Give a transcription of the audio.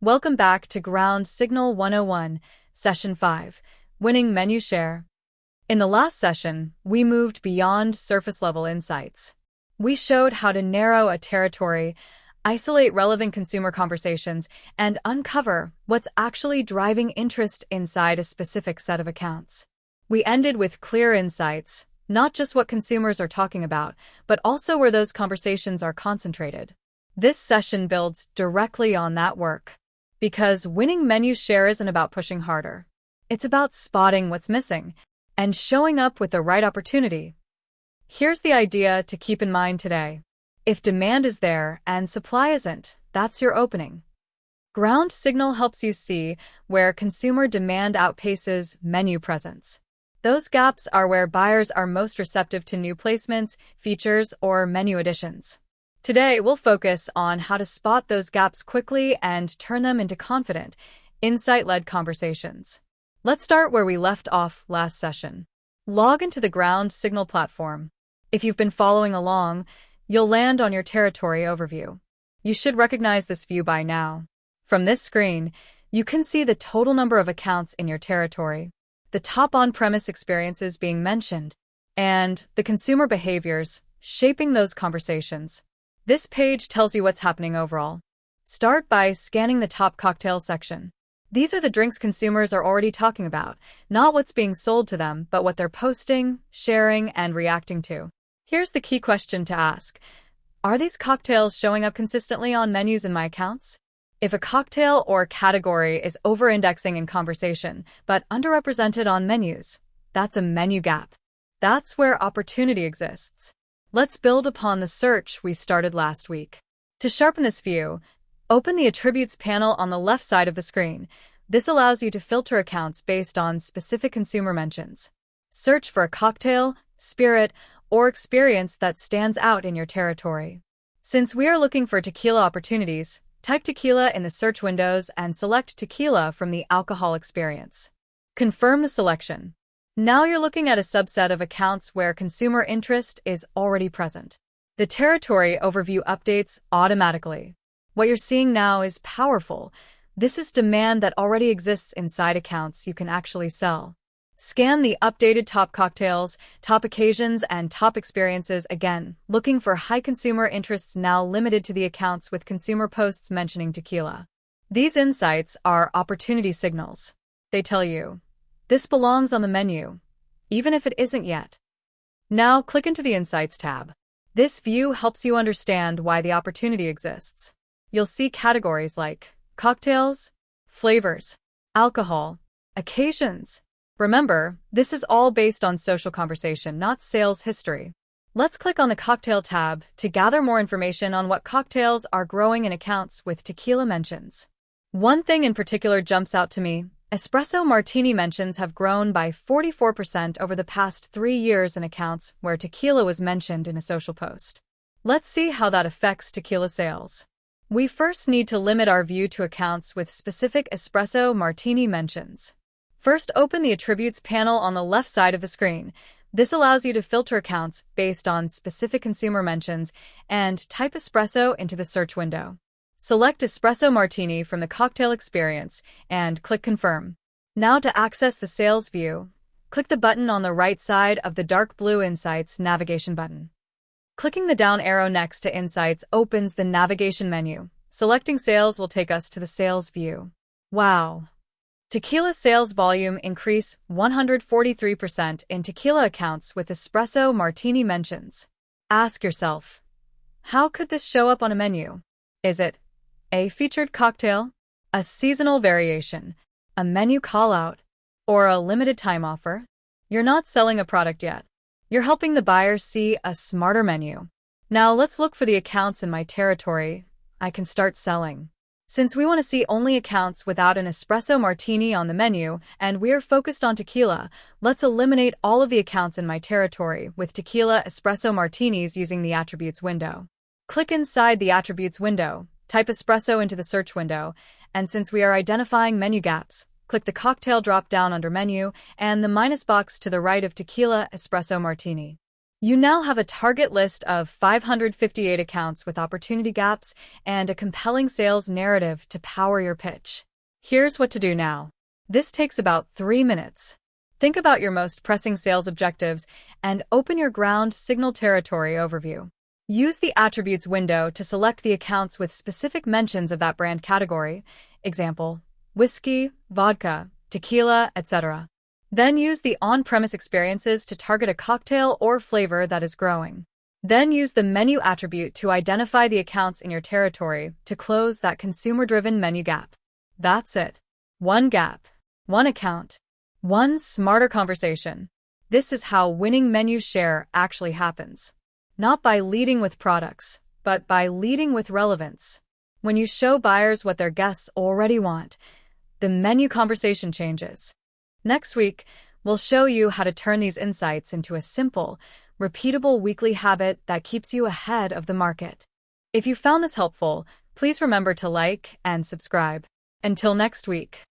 Welcome back to Ground Signal 101, Session 5, Winning Menu Share. In the last session, we moved beyond surface-level insights. We showed how to narrow a territory, isolate relevant consumer conversations, and uncover what's actually driving interest inside a specific set of accounts. We ended with clear insights, not just what consumers are talking about, but also where those conversations are concentrated. This session builds directly on that work. Because winning menu share isn't about pushing harder. It's about spotting what's missing and showing up with the right opportunity. Here's the idea to keep in mind today. If demand is there and supply isn't, that's your opening. Ground signal helps you see where consumer demand outpaces menu presence. Those gaps are where buyers are most receptive to new placements, features, or menu additions. Today, we'll focus on how to spot those gaps quickly and turn them into confident, insight-led conversations. Let's start where we left off last session. Log into the Ground Signal platform. If you've been following along, you'll land on your territory overview. You should recognize this view by now. From this screen, you can see the total number of accounts in your territory, the top on-premise experiences being mentioned, and the consumer behaviors shaping those conversations. This page tells you what's happening overall. Start by scanning the top cocktails section. These are the drinks consumers are already talking about, not what's being sold to them, but what they're posting, sharing, and reacting to. Here's the key question to ask. Are these cocktails showing up consistently on menus in my accounts? If a cocktail or category is over-indexing in conversation, but underrepresented on menus, that's a menu gap. That's where opportunity exists. Let's build upon the search we started last week. To sharpen this view, open the Attributes panel on the left side of the screen. This allows you to filter accounts based on specific consumer mentions. Search for a cocktail, spirit, or experience that stands out in your territory. Since we are looking for tequila opportunities, type tequila in the search windows and select tequila from the alcohol experience. Confirm the selection. Now you're looking at a subset of accounts where consumer interest is already present. The territory overview updates automatically. What you're seeing now is powerful. This is demand that already exists inside accounts you can actually sell. Scan the updated top cocktails, top occasions, and top experiences again, looking for high consumer interests now limited to the accounts with consumer posts mentioning tequila. These insights are opportunity signals. They tell you, this belongs on the menu, even if it isn't yet. Now click into the Insights tab. This view helps you understand why the opportunity exists. You'll see categories like cocktails, flavors, alcohol, occasions. Remember, this is all based on social conversation, not sales history. Let's click on the Cocktail tab to gather more information on what cocktails are growing in accounts with tequila mentions. One thing in particular jumps out to me. Espresso martini mentions have grown by 44% over the past 3 years in accounts where tequila was mentioned in a social post. Let's see how that affects tequila sales. We first need to limit our view to accounts with specific espresso martini mentions. First, open the Attributes panel on the left side of the screen. This allows you to filter accounts based on specific consumer mentions and type espresso into the search window. Select Espresso Martini from the cocktail experience and click Confirm. Now to access the sales view, click the button on the right side of the dark blue Insights navigation button. Clicking the down arrow next to Insights opens the navigation menu. Selecting Sales will take us to the sales view. Wow! Tequila sales volume increase 143% in tequila accounts with Espresso Martini mentions. Ask yourself, how could this show up on a menu? Is it a featured cocktail, a seasonal variation, a menu call-out, or a limited time offer? You're not selling a product yet. You're helping the buyer see a smarter menu. Now let's look for the accounts in my territory I can start selling. Since we want to see only accounts without an espresso martini on the menu and we're focused on tequila, let's eliminate all of the accounts in my territory with tequila espresso martinis using the Attributes window. Click inside the Attributes window. Type espresso into the search window, and since we are identifying menu gaps, click the cocktail drop-down under menu and the minus box to the right of tequila espresso martini. You now have a target list of 558 accounts with opportunity gaps and a compelling sales narrative to power your pitch. Here's what to do now. This takes about 3 minutes. Think about your most pressing sales objectives and open your ground signal territory overview. Use the attributes window to select the accounts with specific mentions of that brand category, example, whiskey, vodka, tequila, etc. Then use the on-premise experiences to target a cocktail or flavor that is growing. Then use the menu attribute to identify the accounts in your territory to close that consumer-driven menu gap. That's it. One gap, one account, one smarter conversation. This is how winning menu share actually happens. Not by leading with products, but by leading with relevance. When you show buyers what their guests already want, the menu conversation changes. Next week, we'll show you how to turn these insights into a simple, repeatable weekly habit that keeps you ahead of the market. If you found this helpful, please remember to like and subscribe. Until next week.